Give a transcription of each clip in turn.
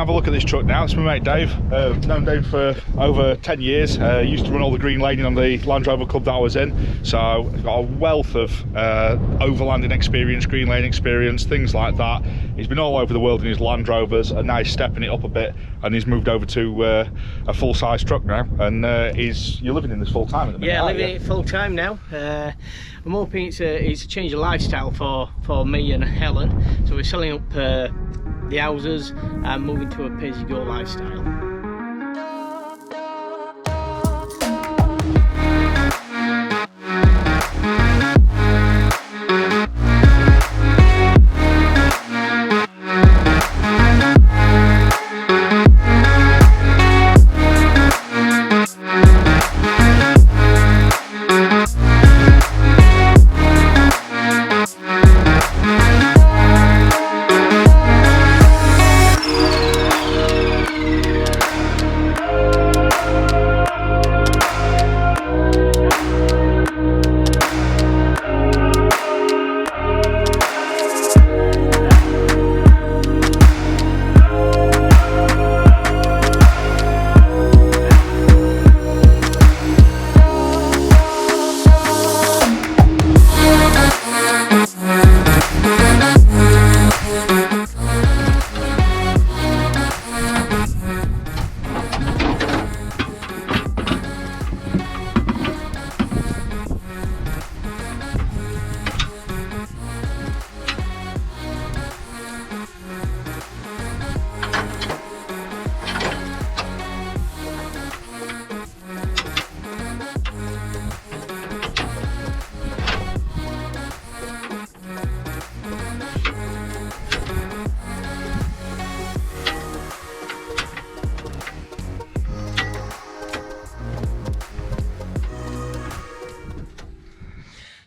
have a look at this truck now. It's my mate Dave. Known Dave for over 10 years. Used to run all the green laning on the Land Rover club that I was in. So I've got a wealth of overlanding experience, green lane experience, things like that. He's been all over the world in his Land Rovers, and now he's stepping it up a bit, and he's moved over to a full-size truck now. And you're living in this full time at the minute. Yeah, living it full time now. I'm hoping it's a change of lifestyle for me and Helen. So we're selling up the houses and moving to a pay-as-you-go lifestyle.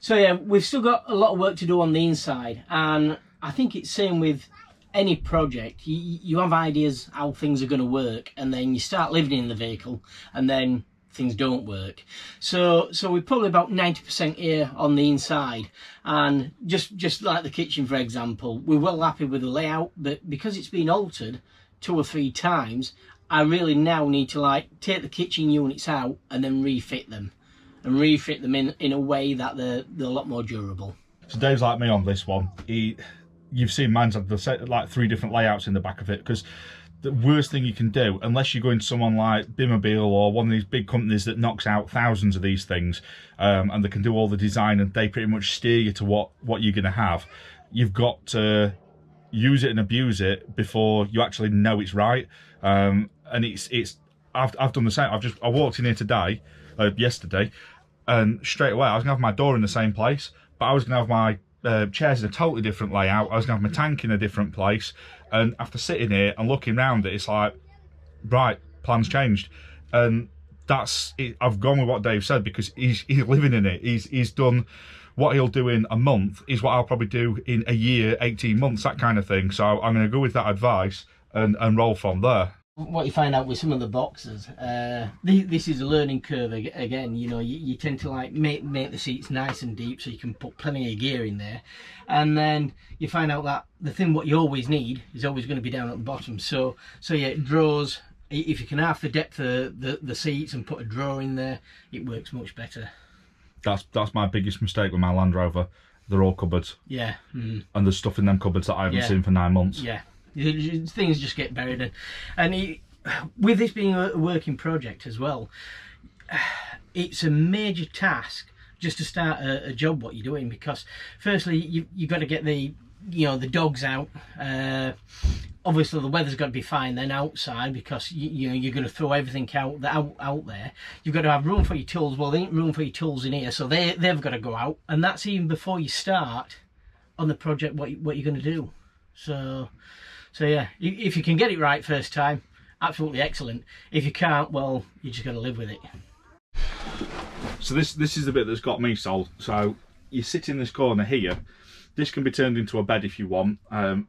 So yeah, we've still got a lot of work to do on the inside, and I think it's same with any project. You have ideas how things are going to work, and then you start living in the vehicle, and then things don't work. So we're probably about 90% here on the inside, and just like the kitchen, for example, we're well happy with the layout, but because it's been altered 2 or 3 times, I really now need to like take the kitchen units out and then refit them. And refit them in a way that they're a lot more durable. So Dave's like me on this one. You've seen mine's had like 3 different layouts in the back of it, because the worst thing you can do, unless you're going to someone like Bimobile or one of these big companies that knocks out thousands of these things, and they can do all the design and they pretty much steer you to what you're going to have, you've got to use it and abuse it before you actually know it's right. And I've done the same. I walked in here today, yesterday, and straight away I was gonna have my door in the same place, but I was gonna have my chairs in a totally different layout. I was gonna have my tank in a different place, and after sitting here and looking around it, it's like, right, plans changed. And that's it. I've gone with what Dave said, because he's living in it. He's done what he'll do in a month is what I'll probably do in a year, 18 months, that kind of thing. So I'm going to go with that advice and roll from there. What you find out with some of the boxes, this is a learning curve again. You know, you tend to like make the seats nice and deep so you can put plenty of gear in there, and then you find out that the thing what you always need is always going to be down at the bottom. So yeah, drawers. If you can half the depth of the seats and put a drawer in there, it works much better. That's my biggest mistake with my Land Rover. They're all cupboards. Yeah. Mm. And there's stuff in them cupboards that I haven't seen for 9 months. Yeah. Things just get buried, and with this being a working project as well, it's a major task just to start a job what you're doing, because firstly you've got to get the dogs out. Obviously the weather's got to be fine then outside, because you're going to throw everything out there. You've got to have room for your tools. Well, there ain't room for your tools in here, so they've got to go out, and that's even before you start on the project what you're going to do. So yeah, if you can get it right first time, absolutely excellent. If you can't, well, you just got to live with it. So this is the bit that's got me sold. So you sit in this corner here. This can be turned into a bed if you want.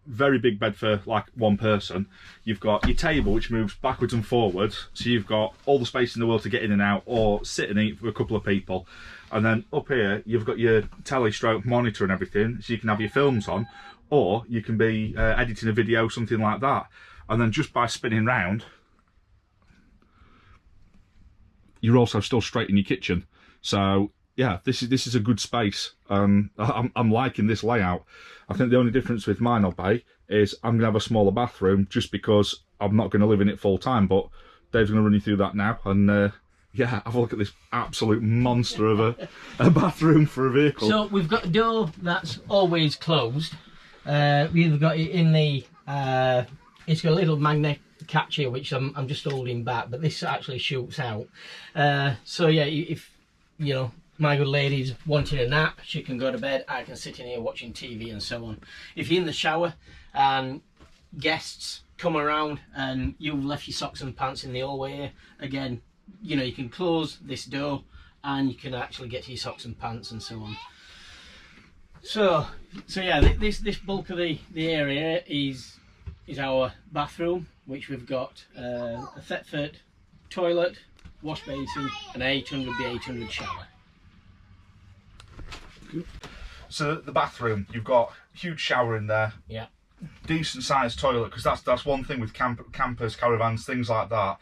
Very big bed for like one person. You've got your table which moves backwards and forwards, so you've got all the space in the world to get in and out, or sit and eat for a couple of people. And then up here you've got your telly stroke monitor and everything, so you can have your films on, or you can be editing a video, something like that. and then just by spinning round, you're also still straight in your kitchen. So yeah, this is a good space. I'm liking this layout. I think the only difference with mine bay is I'm gonna have a smaller bathroom just because I'm not gonna live in it full time. But Dave's gonna run you through that now, and yeah, have a look at this absolute monster of a bathroom for a vehicle. So we've got a door that's always closed. We've got it in the it's got a little magnet catch here which I'm just holding back, but this actually shoots out. So yeah, if you know my good lady's wanting a nap, she can go to bed, I can sit in here watching TV and so on. If you're in the shower and guests come around and you've left your socks and pants in the hallway here, again, you know, you can close this door and you can actually get to your socks and pants and so on. So yeah, this bulk of the area is our bathroom, which we've got a Thetford toilet, wash basin, and 800x800 shower. So the bathroom, you've got a huge shower in there. Yeah. Decent sized toilet, because that's one thing with campers, caravans, things like that.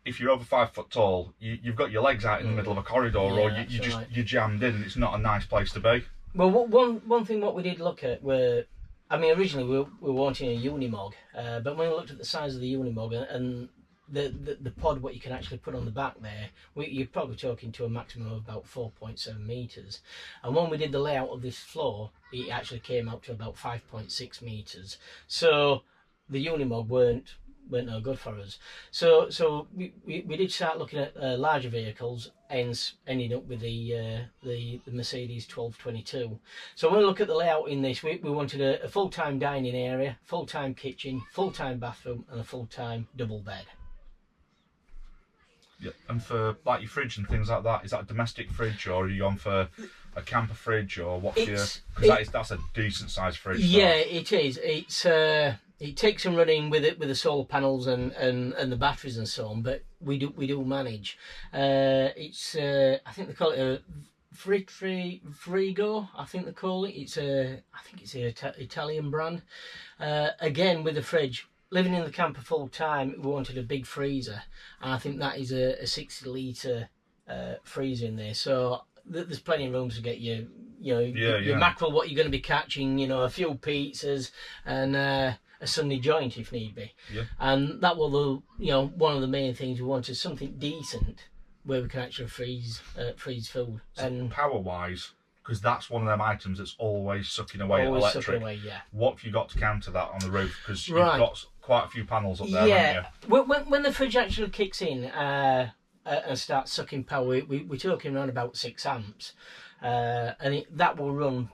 If you're over 5 foot tall, you've got your legs out in the middle of a corridor, yeah, or you're jammed in, and it's not a nice place to be. Well, one thing what we did look at were, I mean, originally we were wanting a unimog, but when we looked at the size of the unimog and the pod what you can actually put on the back there, you're probably talking to a maximum of about 4.7 meters. And when we did the layout of this floor, it actually came out to about 5.6 meters. So the unimog weren't no good for us. So we did start looking at larger vehicles, hence ended up with the Mercedes 1222. So when we look at the layout in this, we wanted a full-time dining area, full-time kitchen, full-time bathroom, and a full-time double bed. Yeah, and for like your fridge and things like that, is that a domestic fridge, or are you on for a camper fridge, or what's your? Because that's a decent sized fridge. Yeah, it is. It takes some running with it, with the solar panels and the batteries and so on, but we do manage. It's I think they call it a Frigo. I think they call it. I think it's an Italian brand. Again, with the fridge. Living in the camper full time, we wanted a big freezer, and I think that is a 60 litre freezer in there. So there's plenty of room to get your mackerel, what you're going to be catching, you know, a few pizzas and a Sunday joint if need be. Yeah. And that will, you know, one of the main things we wanted, something decent where we can actually freeze food. So and power wise, because that's one of them items that's always sucking away at electric. Sucking away, yeah. What have you got to counter that on the roof? Because you've got quite a few panels up there, haven't you? When the fridge actually kicks in and starts sucking power, we're talking around about 6 amps, and that will run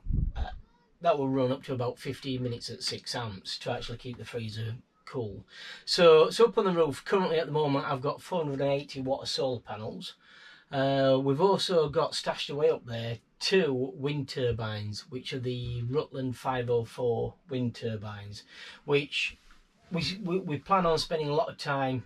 up to about 15 minutes at 6 amps to actually keep the freezer cool. So up on the roof, currently at the moment, I've got 480 watt of solar panels. We've also got stashed away up there 2 wind turbines, which are the Rutland 504 wind turbines, which we plan on spending a lot of time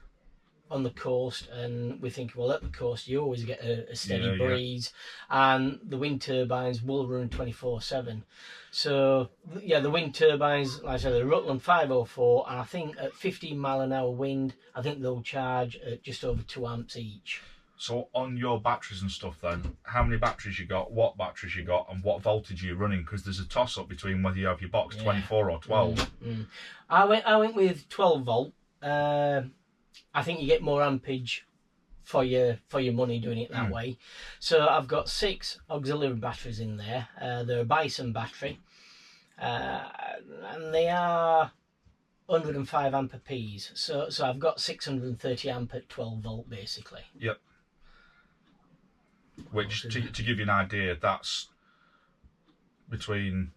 on the coast, and we think, well, at the coast you always get a steady breeze, and the wind turbines will run 24/7. So yeah, the wind turbines, like I said, the Rutland 504, and I think at 15 mile an hour wind, I think they'll charge at just over 2 amps each. So on your batteries and stuff then, how many batteries you got, what batteries you got, and what voltage you're running? Because there's a toss-up between whether you have your box 24 or 12. I went with 12 volt. I think you get more ampage for your money doing it that way. So I've got 6 auxiliary batteries in there. They're a Bison battery, and they are 105 amp apiece. So I've got 630 amp at 12 volt basically. Yep. Which, to give you an idea, that's between,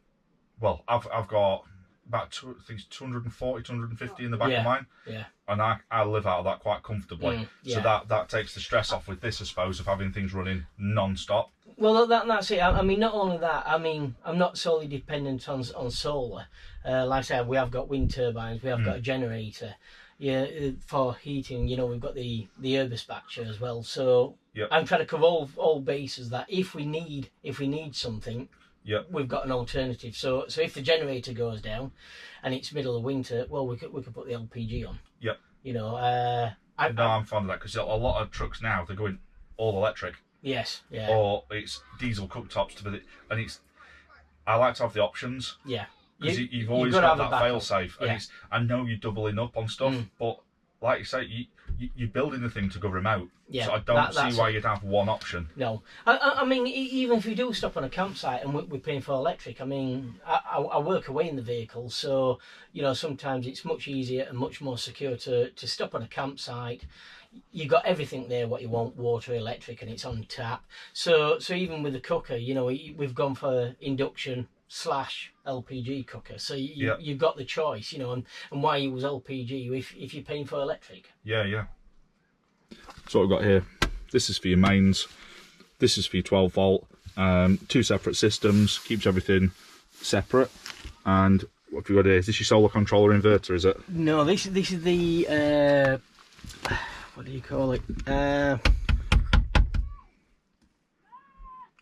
well, I've got about 240, 250 in the back of mine. Yeah. And I live out of that quite comfortably. So that takes the stress off with this, I suppose, of having things running non-stop. Well, that's it. I mean, not only that, I mean, I'm not solely dependent on solar. Like I said, we have got wind turbines, we have got a generator. Yeah, for heating, you know, we've got the Herbispatcher as well. So I'm trying to cover all bases that if we need something, we've got an alternative. So if the generator goes down and it's middle of winter, well, we could put the LPG on. Yep. You know, I'm fond of that because a lot of trucks now, they're going all electric. Yes, yeah. Or it's diesel cooktops and I like to have the options. Yeah. Because you've always got that fail safe. And I know you're doubling up on stuff, but like you say, you're building the thing to go remote. Yeah, so I don't see why you'd have one option. No. I mean, even if we do stop on a campsite and we're paying for electric, I mean, I work away in the vehicle, so, you know, sometimes it's much easier and much more secure to stop on a campsite. You've got everything there, what you want, water, electric, and it's on tap. So even with the cooker, you know, we've gone for induction / LPG cooker. So you've got the choice, you know, and why use LPG if you're paying for electric. Yeah. So what we've got here, this is for your mains, this is for your 12 volt, 2 separate systems, keeps everything separate. And what have you got here? Is this your solar controller inverter, is it? No, this is the what do you call it?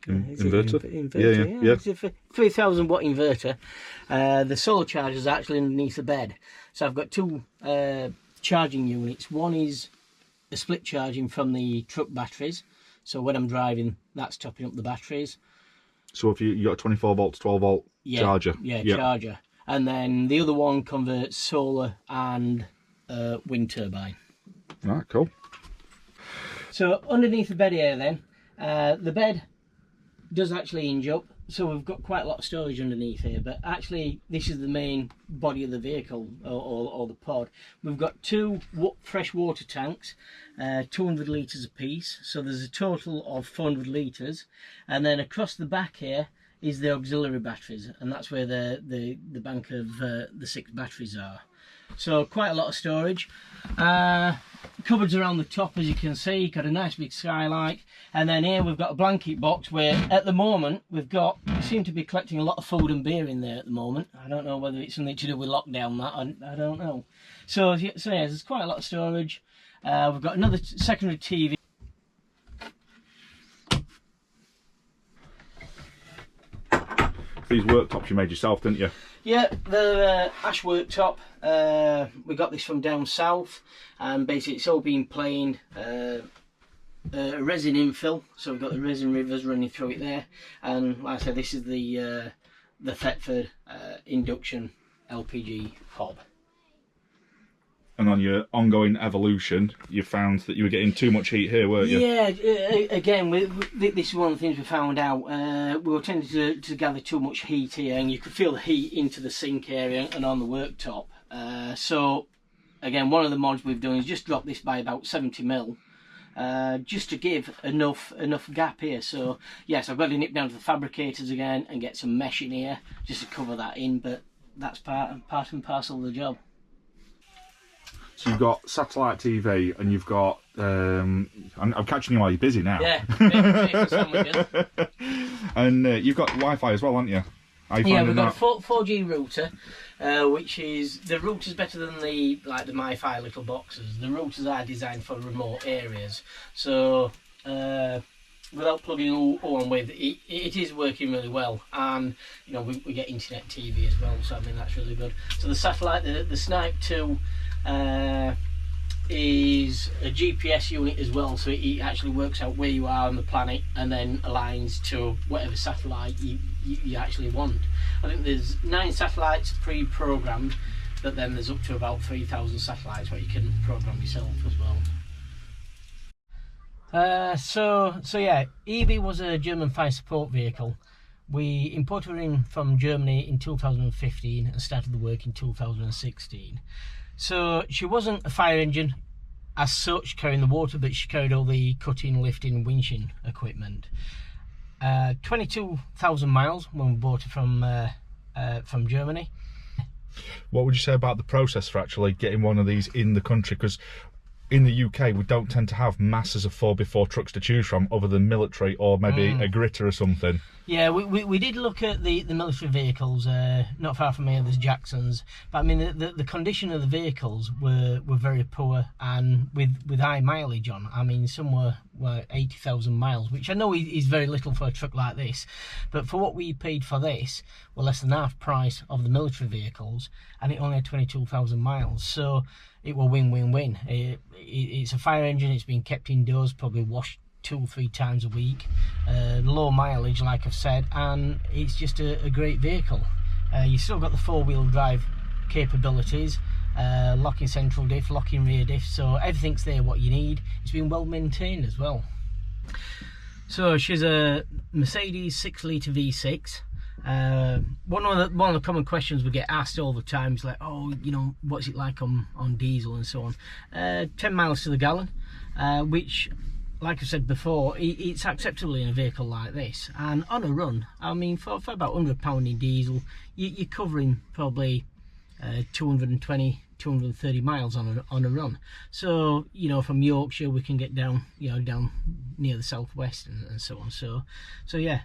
Inverter. Yeah. It's a 3000 watt inverter. The solar charger is actually underneath the bed. So I've got 2 charging units. One is a split charging from the truck batteries. So when I'm driving, that's topping up the batteries. So if you got a 24 volt to 12 volt charger. Yeah, charger. And then the other one converts solar and wind turbine. Right, cool. So underneath the bed here then, the bed does actually hinge up, so we've got quite a lot of storage underneath here, but actually this is the main body of the vehicle or the pod. We've got 2 fresh water tanks, 200 litres apiece, so there's a total of 400 litres, and then across the back here is the auxiliary batteries, and that's where the bank of the 6 batteries are. So quite a lot of storage. Cupboards around the top, as you can see, got a nice big skylight, and then here we've got a blanket box where at the moment we seem to be collecting a lot of food and beer in there at the moment. I don't know whether it's something to do with lockdown, that I don't know. So yeah, there's quite a lot of storage. We've got another secondary TV. These worktops you made yourself, didn't you? Yeah, the ash worktop. We got this from down south, and basically it's all been planed, resin infill. So we've got the resin rivers running through it there, and like I said, this is the Thetford induction LPG hob. And on your ongoing evolution, you found that you were getting too much heat here, weren't you? Yeah, again, this is one of the things we found out. We were tending to gather too much heat here, and you could feel the heat into the sink area and on the worktop. So, again, one of the mods we've done is just drop this by about 70 mil, just to give enough gap here. So, yes, I've got to nip down to the fabricators again and get some mesh in here just to cover that in, but that's part and parcel of the job. So you've got satellite TV, and you've got. I'm catching you while you're busy now. Yeah. And you've got Wi-Fi as well, haven't you? Yeah, we've got a 4G router, which is the router's better than the MiFi little boxes. The routers are designed for remote areas, so without plugging all on with, it is working really well, and you know we get internet TV as well, so I mean that's really good. So the satellite, the Snipe 2. Is a GPS unit as well, so it actually works out where you are on the planet and then aligns to whatever satellite you actually want. I think there's 9 satellites pre-programmed, but then there's up to about 3,000 satellites where you can program yourself as well. So yeah, EB was a German fire support vehicle. We imported her in from Germany in 2015 and started the work in 2016. So she wasn't a fire engine as such carrying the water, but she carried all the cutting, lifting, winching equipment. 22,000 miles when we bought it from Germany. What would you say about the process for actually getting one of these in the country? Because in the UK we don't tend to have masses of 4x4 trucks to choose from other than military or maybe a gritter or something. Yeah, we did look at the military vehicles, not far from here there's Jackson's, but I mean the condition of the vehicles were very poor, and with high mileage on. I mean some were 80,000 miles, which I know is very little for a truck like this, but for what we paid for this, were less than half price of the military vehicles, and it only had 22,000 miles, so it will win-win-win. It's a fire engine, it's been kept indoors, probably washed 2 or 3 times a week, low mileage like I've said, and it's just a great vehicle. You've still got the 4-wheel drive capabilities, locking central diff, locking rear diff, so everything's there what you need. It's been well maintained as well. So she's a Mercedes 6-litre V6. One of the common questions we get asked all the time is like, oh, you know, what's it like on diesel and so on. 10 miles to the gallon, which, like I said before, it's acceptable in a vehicle like this. And on a run, I mean, for about £100 in diesel, you're covering probably 220, 230 miles on a run. So, you know, from Yorkshire we can get down, you know, down near the southwest and so on. So yeah.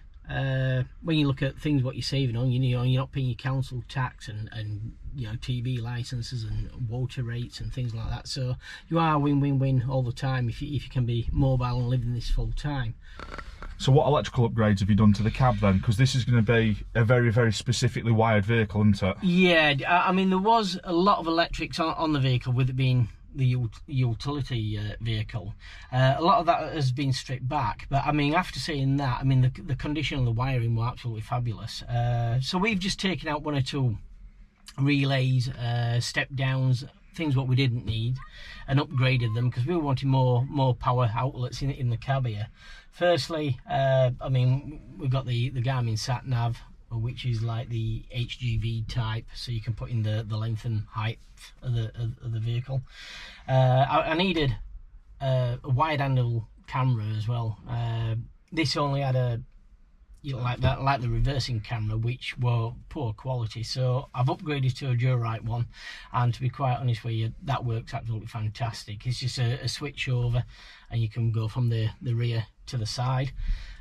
When you look at things what you're saving on, you know, you're not paying your council tax and you know, TV licenses and water rates and things like that, so you are win-win-win all the time if you can be mobile and living this full time. So what electrical upgrades have you done to the cab then? Because this is going to be a very, very specifically wired vehicle, isn't it? Yeah, I mean there was a lot of electrics on the vehicle, with it being the utility vehicle. A lot of that has been stripped back, but I mean, after saying that, I mean the condition of the wiring were absolutely fabulous. So we've just taken out 1 or 2 relays, step downs, things what we didn't need, and upgraded them because we were wanting more power outlets in the cab here. Firstly, I mean, we've got the Garmin sat nav, which is like the HGV type, so you can put in the length and height of the vehicle. I needed a wide angle camera as well. This only had a, you know, like the reversing camera, which were poor quality, so I've upgraded to a Durite one, and to be quite honest with you, that works absolutely fantastic. It's just a switch over and you can go from the rear to the side,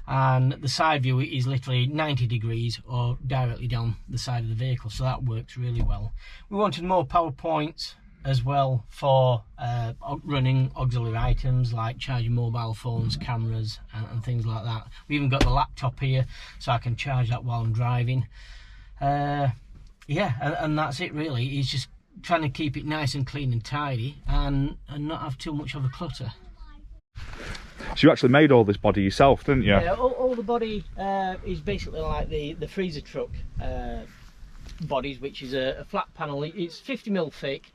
and the side view is literally 90 degrees or directly down the side of the vehicle, so that works really well. We wanted more power points as well for running auxiliary items like charging mobile phones, cameras and things like that. We even got the laptop here, so I can charge that while I'm driving. Yeah, and that's it really. It's just trying to keep it nice and clean and tidy, and not have too much of a clutter. So you actually made all this body yourself, didn't you? Yeah, all the body is basically like the freezer truck bodies, which is a flat panel. It's 50mm thick,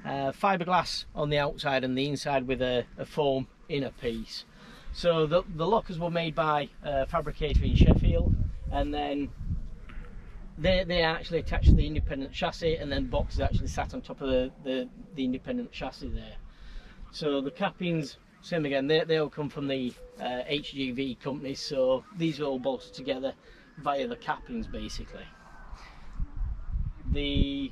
fiberglass on the outside and the inside with a foam inner piece. So the lockers were made by a fabricator in Sheffield, and then they actually attached to the independent chassis, and then boxes actually sat on top of the independent chassis there. So the cappings, same again, they all come from the HGV company, so these are all bolted together via the cappings basically. The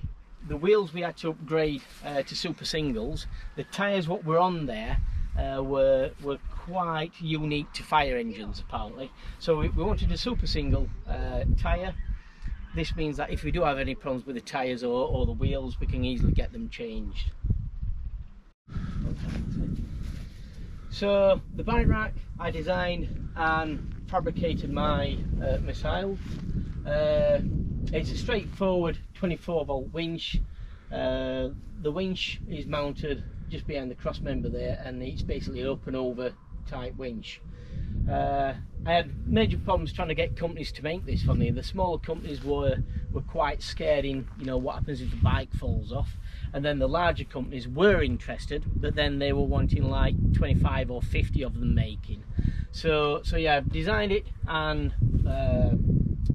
wheels we had to upgrade to super singles. The tyres what were on there were quite unique to fire engines apparently, so we wanted a super single tyre. This means that if we do have any problems with the tyres or the wheels, we can easily get them changed. So the bike rack I designed and fabricated myself. It's a straightforward 24-volt winch. The winch is mounted just behind the cross member there, and it's basically an up and over type winch. I had major problems trying to get companies to make this for me. The smaller companies were quite scared in, you know, what happens if the bike falls off, and then the larger companies were interested, but then they were wanting like 25 or 50 of them making. So yeah, I've designed it and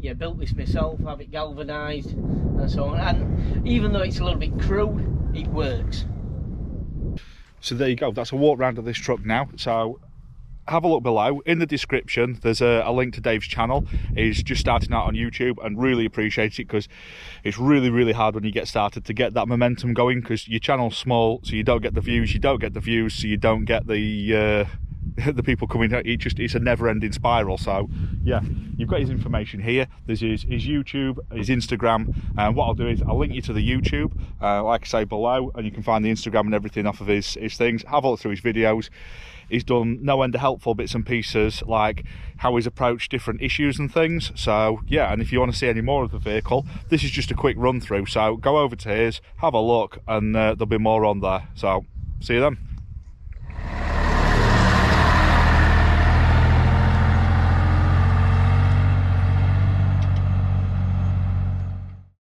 yeah, built this myself, have it galvanized and so on, and even though it's a little bit crude, it works. So there you go, that's a walk round of this truck now. So have a look below in the description, there's a link to Dave's channel. He's just starting out on YouTube, and really appreciate it, because it's really hard when you get started to get that momentum going, because your channel's small, so you don't get the views, so you don't get the the people coming out, it's a never-ending spiral. So yeah, you've got his information here. There's his YouTube, his Instagram, and what I'll do is I'll link you to the YouTube, like I say, below, and you can find the Instagram and everything off of his things. Have a look through his videos. He's done no end of helpful bits and pieces, like how he's approached different issues and things. So yeah, and if you want to see any more of the vehicle, this is just a quick run through. So go over to his, have a look, and there'll be more on there. So see you then.